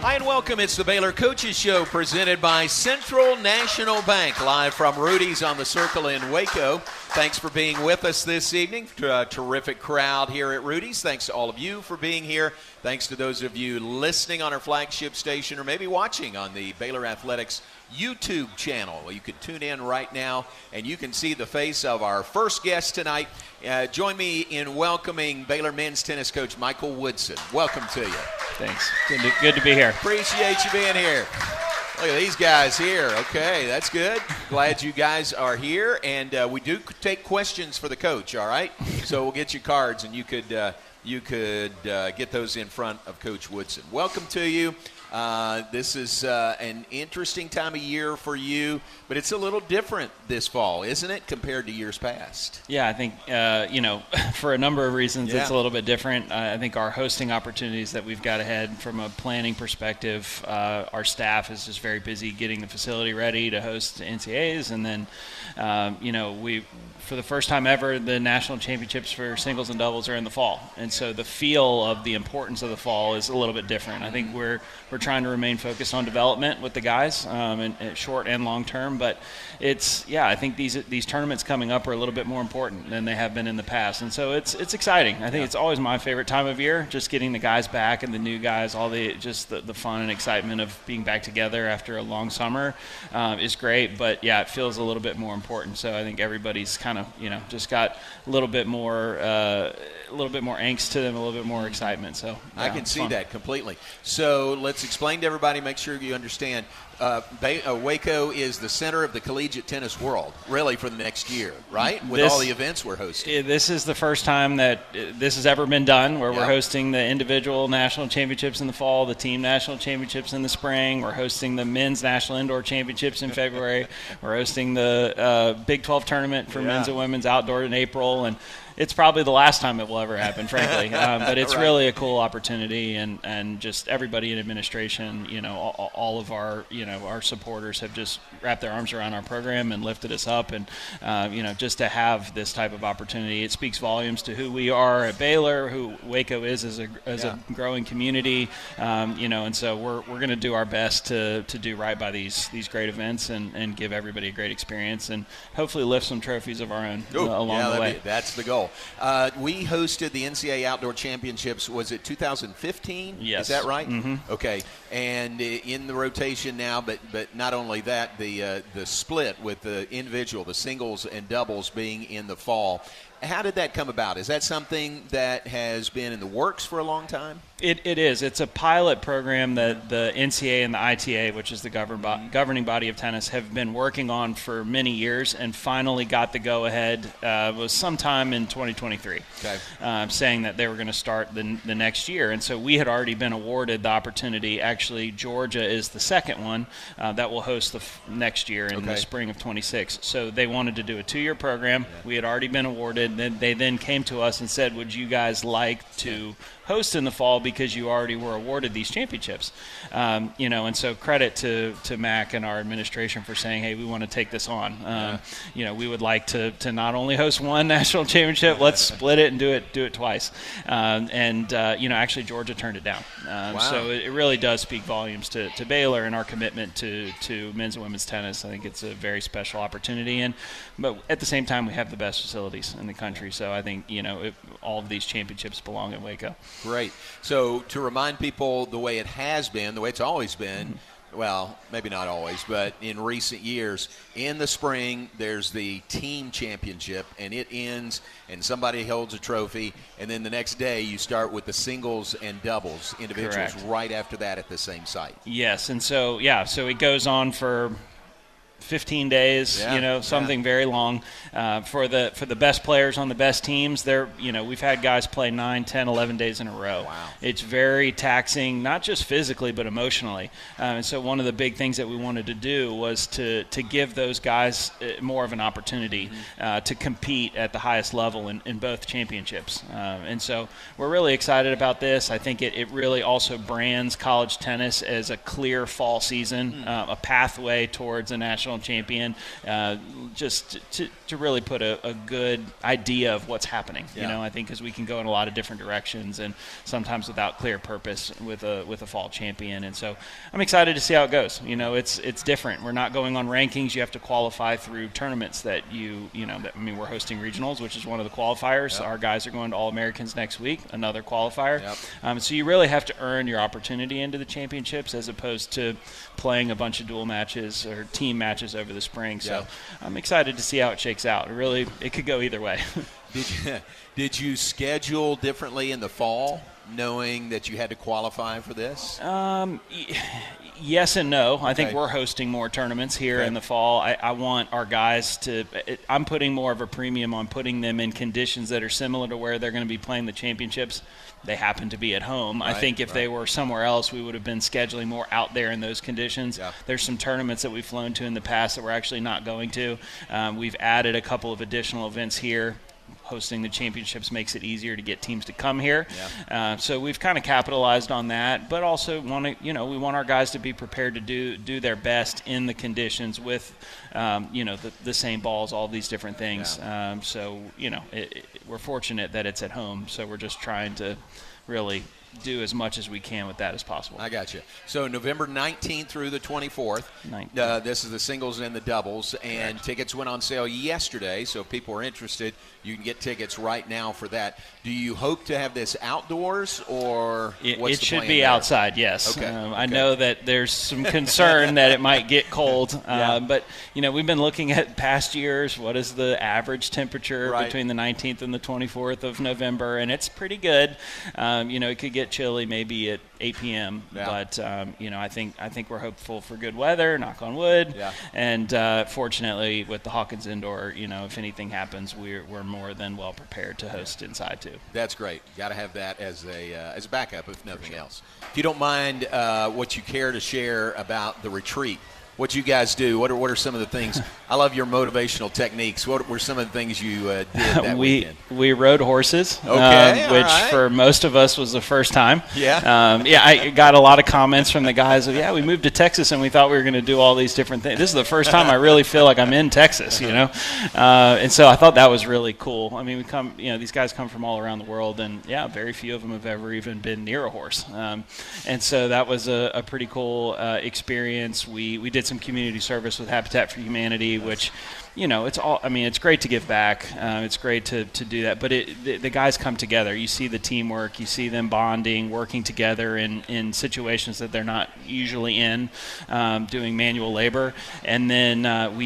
Hi and welcome. It's the Baylor Coaches Show presented by Central National Bank, live from Rudy's on the Circle in Waco. Thanks for being with us this evening. A terrific crowd here at Rudy's. Thanks to all of you for being here. Thanks to those of you listening on our flagship station or maybe watching on the Baylor Athletics YouTube channel. You can tune in right now and you can see the face of our first guest tonight. Join me in welcoming Baylor men's tennis coach Michael Woodson. Welcome to you. Thanks. Good to be here. Appreciate you being here. Look at these guys here. Okay, that's good. Glad you guys are here. And we do take questions for the coach, all right? So we'll get you cards and you could get those in front of Coach Woodson. Welcome to you. This is an interesting time of year for you, but it's a little different this fall, isn't it, compared to years past? Yeah, I think, for a number of reasons, It's a little bit different. I think our hosting opportunities that we've got ahead from a planning perspective, our staff is just very busy getting the facility ready to host NCAAs. And then, for the first time ever, the national championships for singles and doubles are in the fall. And so the feel of the importance of the fall is a little bit different. I think we're trying to remain focused on development with the guys, in short and long term. But I think these tournaments coming up are a little bit more important than they have been in the past. And so it's exciting. I think it's always my favorite time of year, just getting the guys back and the new guys, all the fun and excitement of being back together after a long summer is great. But yeah, it feels a little bit more important. So I think everybody's kind of, just got a little bit more angst to them, a little bit more excitement. So I can see that completely. So let's explain to everybody, make sure you understand. Waco is the center of the collegiate tennis world, really, for the next year, right? With all the events we're hosting. This is the first time that this has ever been done, where we're hosting the individual national championships in the fall, the team national championships in the spring. We're hosting the men's national indoor championships in February. We're hosting the Big 12 tournament for men's and women's outdoor in April, and it's probably the last time it will ever happen, frankly. But it's really a cool opportunity, and just everybody in administration, all of our, our supporters have just wrapped their arms around our program and lifted us up. And, just to have this type of opportunity, it speaks volumes to who we are at Baylor, who Waco is as a growing community, and so we're going to do our best to do right by these great events and give everybody a great experience and hopefully lift some trophies of our own along the way. That's the goal. We hosted the NCAA Outdoor Championships, was it 2015? Yes. Is that right? Mm-hmm. Okay. And in the rotation now, but not only that, the split with the individual, the singles and doubles being in the fall. How did that come about? Is that something that has been in the works for a long time? It is. It's a pilot program that the NCAA and the ITA, which is the governing body of tennis, have been working on for many years, and finally got the go-ahead was sometime in 2023, saying that they were going to start the next year. And so we had already been awarded the opportunity. Actually, Georgia is the second one that will host the next year in the spring of 26. So they wanted to do a 2-year program. We had already been awarded. They then came to us and said, would you guys like to host in the fall because you already were awarded these championships? And so credit to Mac and our administration for saying, hey, we want to take this on. We would like to not only host one national championship, let's split it and do it twice. Actually Georgia turned it down. So it really does speak volumes to Baylor and our commitment to men's and women's tennis. I think it's a very special opportunity, but at the same time we have the best facilities in the country. So I think all of these championships belong in Waco. Great. So to remind people the way it has been, the way it's always been, well, maybe not always, but in recent years, in the spring there's the team championship, and it ends and somebody holds a trophy, and then the next day you start with the singles and doubles individuals right after that at the same site. Yes, and so it goes on for 15 days, something very long. For the best players on the best teams, we've had guys play 9, 10, 11 days in a row. Wow. It's very taxing, not just physically, but emotionally. And so one of the big things that we wanted to do was to give those guys more of an opportunity to compete at the highest level in both championships. And so we're really excited about this. I think it really also brands college tennis as a clear fall season, a pathway towards a national national champion, just to really put a good idea of what's happening. Yeah. You know, I think because we can go in a lot of different directions and sometimes without clear purpose with a fall champion. And so I'm excited to see how it goes. You know, it's different. We're not going on rankings. You have to qualify through tournaments that we're hosting regionals, which is one of the qualifiers. Yep. Our guys are going to All-Americans next week, another qualifier. Yep. So you really have to earn your opportunity into the championships as opposed to playing a bunch of dual matches or team matches over the spring. So Yep. I'm excited to see how it shakes out. It could go either way. Did you schedule differently in the fall, knowing that you had to qualify for this? Yes and no. I think Okay. we're hosting more tournaments here Okay. in the fall. I want our guys I'm putting more of a premium on putting them in conditions that are similar to where they're going to be playing the championships. They happen to be at home. Right, I think if they were somewhere else, we would have been scheduling more out there in those conditions. Yeah. There's some tournaments that we've flown to in the past that we're actually not going to. We've added a couple of additional events here. Hosting the championships makes it easier to get teams to come here. Yeah. So we've kind of capitalized on that, but also we want our guys to be prepared to do their best in the conditions with, the same balls, all these different things. Yeah. We're fortunate that it's at home, so we're just trying to really do as much as we can with that as possible. I got you. So November 19th through the 24th, 19th. This is the singles and the doubles, and Correct. tickets went on sale yesterday, so if people are interested, you can get tickets right now for that. Do you hope to have this outdoors, or what's It the should plan be there? outside, yes. Okay. I know that there's some concern that it might get cold, Yeah. but we've been looking at past years. What is the average temperature Right. between the 19th and the 24th of November? And it's pretty good. It could get chilly maybe at 8 p.m. Yeah. But I think we're hopeful for good weather. Knock on wood. Yeah. And fortunately, with the Hawkins Indoor, if anything happens, we're more than well prepared to host inside too. That's great. Got to have that as a backup, if nothing else. If you don't mind, what you care to share about the retreat, what you guys do, what are some of the things? I love your motivational techniques. What were some of the things you did that weekend? We rode horses, Okay, all which right. for most of us was the first time. Yeah. I got a lot of comments from the guys of, we moved to Texas and we thought we were going to do all these different things. This is the first time I really feel like I'm in Texas, and so I thought that was really cool. I mean, these guys come from all around the world, and very few of them have ever even been near a horse, and so that was a pretty cool experience. We did some community service with Habitat for Humanity, which it's great to give back. It's great to do that, but the guys come together. You see the teamwork, you see them bonding, working together in situations that they're not usually in, doing manual labor. And then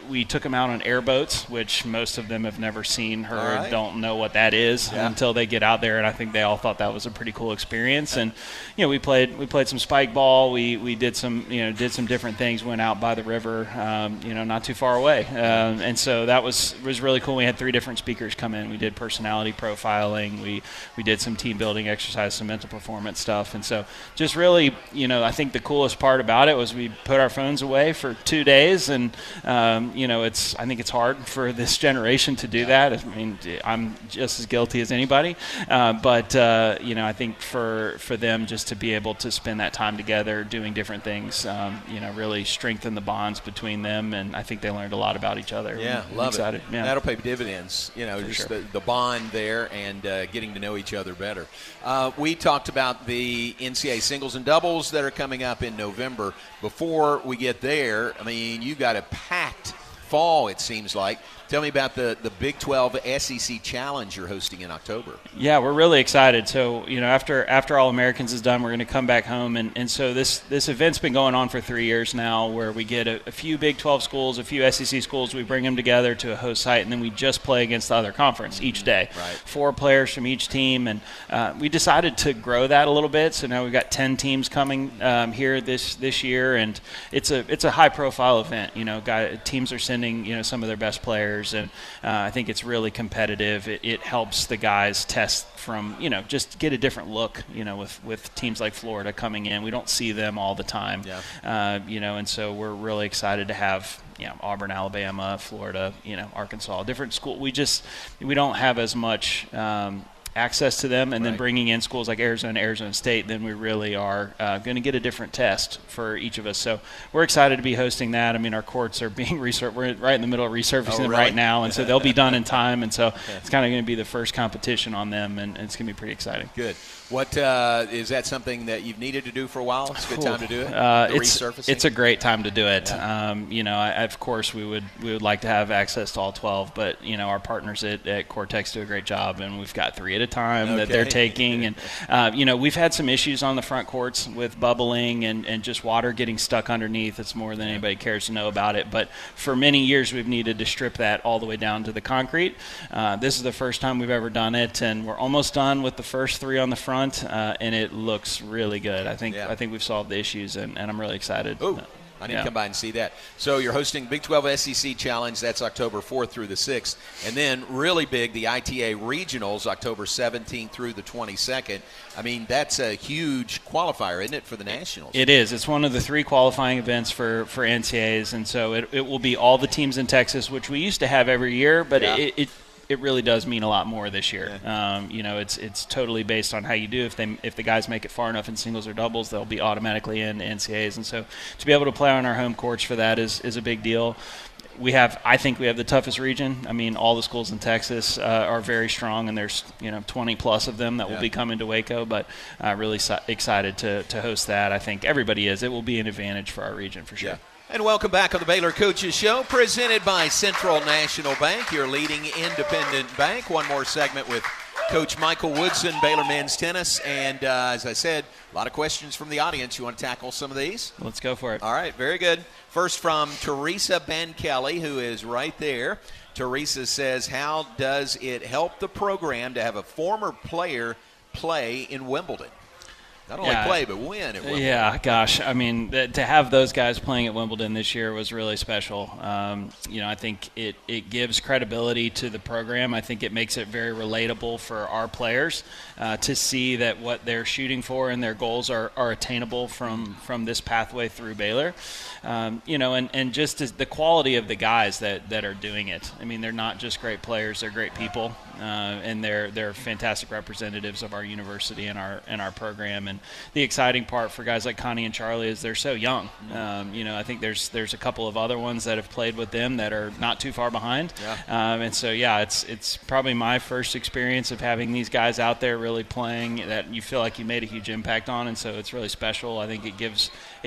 we took them out on airboats, which most of them have never seen, heard, right. don't know what that is until they get out there. And I think they all thought that was a pretty cool experience. And we played some spike ball. We did some different things. Went out by the river, not too far away. And so that was really cool. We had 3 different speakers come in. We did personality profiling. We did some team building exercise, some mental performance stuff. And so just really, I think the coolest part about it was we put our phones away for 2 days, and I think it's hard for this generation to do that. I mean, I'm just as guilty as anybody, but I think for them just to be able to spend that time together doing different things, really strengthen the bonds between them, and I think they learned a lot about each other. Yeah, I'm love excited. it. Yeah. That'll pay dividends, just sure. the bond there and getting to know each other better. We talked about the NCAA singles and doubles that are coming up in November. Before we get there, I mean, you got a packed fall, it seems like. Tell me about the Big 12 SEC Challenge you're hosting in October. Yeah, we're really excited. So, after All Americans is done, we're going to come back home. And so this event's been going on for 3 years now, where we get a few Big 12 schools, a few SEC schools, we bring them together to a host site, and then we just play against the other conference each day. Right. 4 players from each team. And we decided to grow that a little bit. So now we've got 10 teams coming here this year, and it's a high-profile event. Teams are sending, some of their best players. And I think it's really competitive. It helps the guys test from, just get a different look, with teams like Florida coming in. We don't see them all the time, and so we're really excited to have, Auburn, Alabama, Florida, Arkansas, different school. We don't have as much access to them, and then bringing in schools like Arizona State, then we really are going to get a different test for each of us. So we're excited to be hosting that. I mean, our courts are being we're right in the middle of resurfacing them right now, and so they'll be done in time, and so it's kind of going to be the first competition on them, and it's going to be pretty exciting. Good. What is that something that you've needed to do for a while? It's a good time to do it. Resurfacing. It's a great time to do it. Yeah. Of course, we would like to have access to all 12, but our partners at Cortex do a great job, and we've got 3 at a time that they're taking, and we've had some issues on the front courts with bubbling and just water getting stuck underneath. It's more than anybody cares to know about it, but for many years we've needed to strip that all the way down to the concrete. This is the first time we've ever done it, and we're almost done with the first 3 on the front. And it looks really good. I think we've solved the issues, and I'm really excited. Ooh, I need to come by and see that. So you're hosting Big 12 SEC Challenge. That's October 4th through the 6th. And then really big, the ITA Regionals, October 17th through the 22nd. I mean, that's a huge qualifier, isn't it, for the Nationals? It is. It's one of the 3 qualifying events for NCAAs, and so it will be all the teams in Texas, which we used to have every year, but it really does mean a lot more this year. It's totally based on how you do. If the guys make it far enough in singles or doubles, they'll be automatically in NCAAs. And so to be able to play on our home courts for that is a big deal. I think we have the toughest region. I mean, all the schools in Texas are very strong, and there's 20 plus of them that will be coming to Waco. But really excited to host that. I think everybody is. It will be an advantage for our region for sure. Yeah. And welcome back on the Baylor Coaches Show, presented by Central National Bank, your leading independent bank. One more segment with Coach Michael Woodson, Baylor men's tennis. And as I said, a lot of questions from the audience. You want to tackle some of these? Let's go for it. All right, very good. First from Teresa Bankele, who is right there. Teresa says, how does it help the program to have a former player play in Wimbledon? Not only play, but win at Wimbledon. Yeah, gosh. I mean, to have those guys playing at Wimbledon this year was really special. I think it gives credibility to the program. I think it makes it very relatable for our players to see that what they're shooting for and their goals are attainable from this pathway through Baylor. And just the quality of the guys that are doing it. I mean, they're not just great players; they're great people, and they're fantastic representatives of our university and our program. And the exciting part for guys like Connie and Charlie is they're so young. I think there's a couple of other ones that have played with them that are not too far behind. And so it's probably my first experience of having these guys out there really playing that you feel like you made a huge impact on, and so it's really special. I think it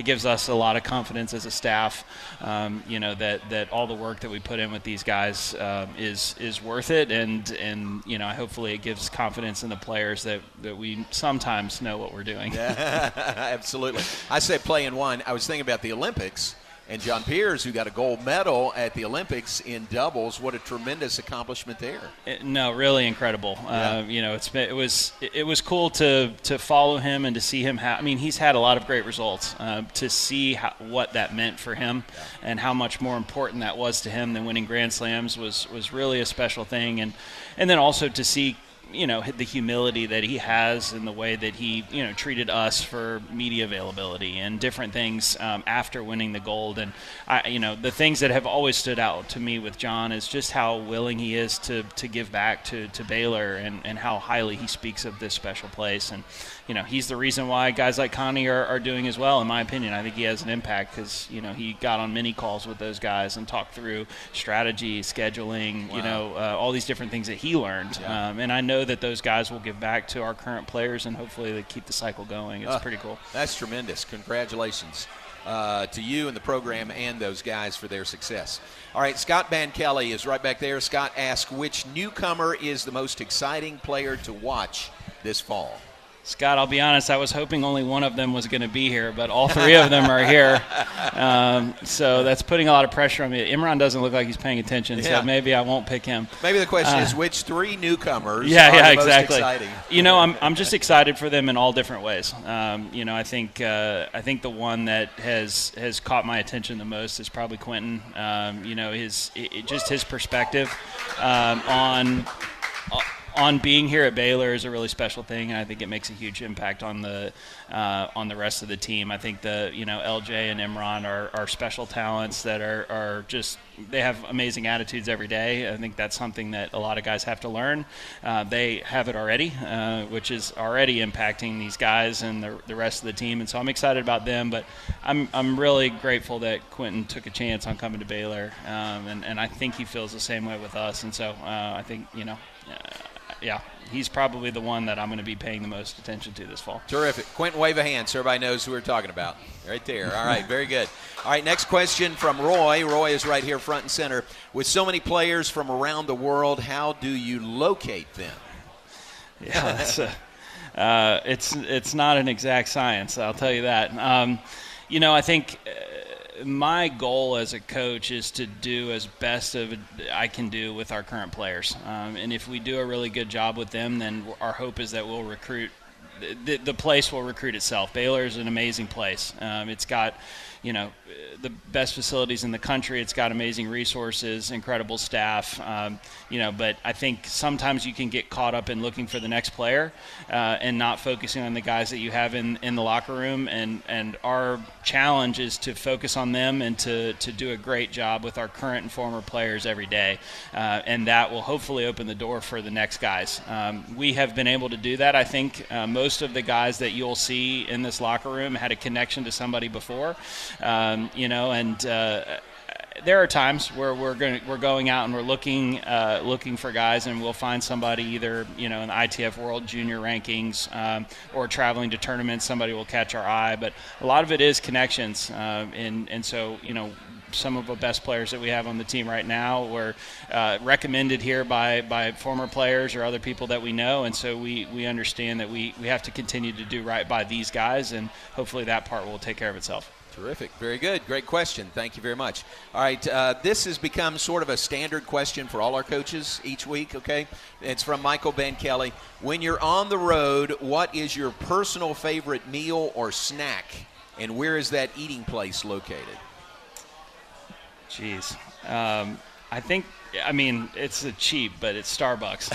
gives us a lot of confidence as a staff, that all the work that we put in with these guys is worth it, and hopefully it gives confidence in the players that we sometimes know what we're doing. Yeah, absolutely. I say play in one. I was thinking about the Olympics and John Piers, who got a gold medal at the Olympics in doubles. What a tremendous accomplishment there. No, really incredible. It was cool to follow him and to see him. He's had a lot of great results. To see what that meant for him and how much more important that was to him than winning Grand Slams was really a special thing. And then also to see the humility that he has and the way that he, treated us for media availability and different things after winning the gold. And the things that have always stood out to me with John is just how willing he is to give back to Baylor and how highly he speaks of this special place. And, he's the reason why guys like Connie are doing as well, in my opinion. I think he has an impact because, he got on many calls with those guys and talked through strategy, scheduling, all these different things that he learned. And I know that those guys will give back to our current players, and hopefully they keep the cycle going. It's pretty cool. That's tremendous. Congratulations to you and the program and those guys for their success. All right, Scott Bankele is right back there. Scott asks, which newcomer is the most exciting player to watch this fall? Scott, I'll be honest, I was hoping only one of them was going to be here, but all 3 of them are here. So that's putting a lot of pressure on me. Imran doesn't look like he's paying attention, so maybe I won't pick him. Maybe the question is which 3 newcomers are the exactly. most exciting? I'm just excited for them in all different ways. I think the one that has caught my attention the most is probably Quentin. on being here at Baylor is a really special thing, and I think it makes a huge impact on the rest of the team. I think LJ and Imran are special talents that are just, they have amazing attitudes every day. I think that's something that a lot of guys have to learn. They have it already, which is already impacting these guys and the rest of the team. And so I'm excited about them, but I'm really grateful that Quentin took a chance on coming to Baylor, and I think he feels the same way with us. And so I think, yeah, he's probably the one that I'm going to be paying the most attention to this fall. Terrific. Quentin, wave a hand so everybody knows who we're talking about. Right there. All right, very good. All right, next question from Roy. Roy is right here front and center. With so many players from around the world, how do you locate them? Yeah, it's not an exact science, I'll tell you that. I think my goal as a coach is to do as best I can do with our current players. And if we do a really good job with them, then our hope is that we'll recruit. The place will recruit itself. Baylor is an amazing place. It's got, the best facilities in the country. It's got amazing resources, incredible staff. But I think sometimes you can get caught up in looking for the next player and not focusing on the guys that you have in the locker room. And our challenge is to focus on them and to do a great job with our current and former players every day. And that will hopefully open the door for the next guys. We have been able to do that. I think most of the guys that you'll see in this locker room had a connection to somebody before. There are times where we're going out and we're looking for guys, and we'll find somebody either in the ITF World Junior rankings or traveling to tournaments. Somebody will catch our eye, but a lot of it is connections, and so some of the best players that we have on the team right now were recommended here by former players or other people that we know, and so we understand that we have to continue to do right by these guys, and hopefully that part will take care of itself. Terrific. Very good. Great question. Thank you very much. All right. This has become sort of a standard question for all our coaches each week, okay? It's from Michael Ben Kelly. When you're on the road, what is your personal favorite meal or snack, and where is that eating place located? Jeez. It's cheap, but it's Starbucks.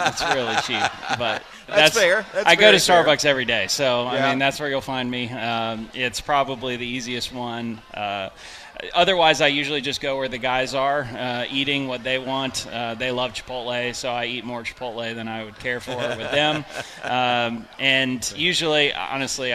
It's really cheap. But that's fair. I go to Starbucks every day, so yeah. That's where you'll find me. It's probably the easiest one. Otherwise, I usually just go where the guys are, eating what they want. They love Chipotle, so I eat more Chipotle than I would care for with them. And usually, honestly,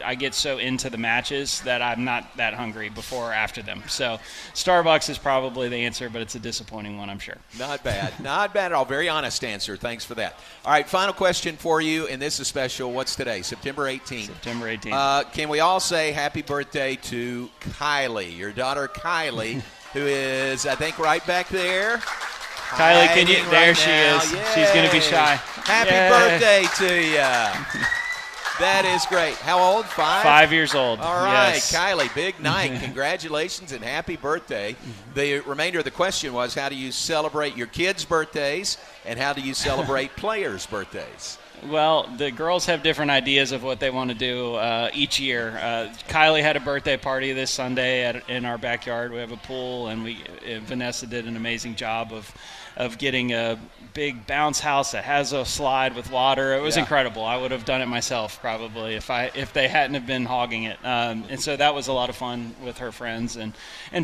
I get so into the matches that I'm not that hungry before or after them. So Starbucks is probably the answer, but it's a disappointing one, I'm sure. Not bad. Not bad at all. Very honest answer. Thanks for that. All right, final question for you, and this is special. What's today? September 18th. September 18th. Can we all say happy birthday to Kylie, your daughter Kylie, who is, I think, right back there. Kylie, can you? There she is. Yay. She's going to be shy. Happy birthday to you. That is great. How old? 5? 5 years old. All right, yes. Kylie, big night. Congratulations and happy birthday. The remainder of the question was, how do you celebrate your kids' birthdays, and how do you celebrate players' birthdays? Well, the girls have different ideas of what they want to do each year. Kylie had a birthday party this Sunday in our backyard. We have a pool, and Vanessa did an amazing job of getting a big bounce house that has a slide with water. It was incredible. I would have done it myself probably if they hadn't have been hogging it. And so that was a lot of fun with her friends and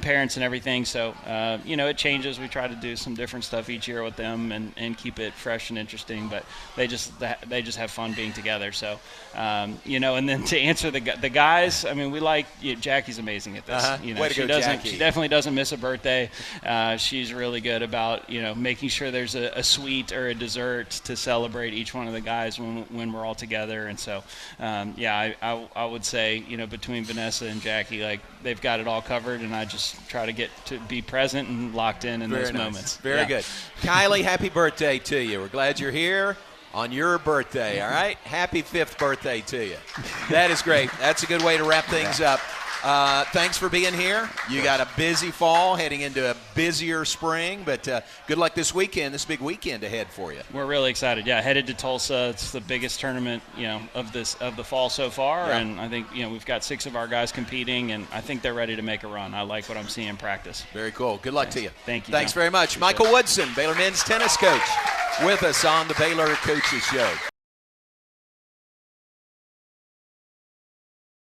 parents and everything. So, it changes. We try to do some different stuff each year with them and keep it fresh and interesting. But they just have fun being together. So, and then to answer the guys, we like Jackie's amazing at this. Way to go, Jackie. She definitely doesn't miss a birthday. She's really good about making sure there's a sweet or a dessert to celebrate each one of the guys when we're all together. And so, I would say, between Vanessa and Jackie, they've got it all covered, and I just try to get to be present and locked in those moments. Very good. Kylie, happy birthday to you. We're glad you're here on your birthday, all right? Happy 5th birthday to you. That is great. That's a good way to wrap things up. Thanks for being here. You got a busy fall, heading into a busier spring, but good luck this weekend, this big weekend ahead for you. We're really excited. Yeah, headed to Tulsa. It's the biggest tournament, of the fall so far, and I think we've got 6 of our guys competing, and I think they're ready to make a run. I like what I'm seeing in practice. Very cool. Good luck to you. Thank you. Thanks John. very much. Michael Woodson, Baylor men's tennis coach. with us on the Baylor Coaches Show.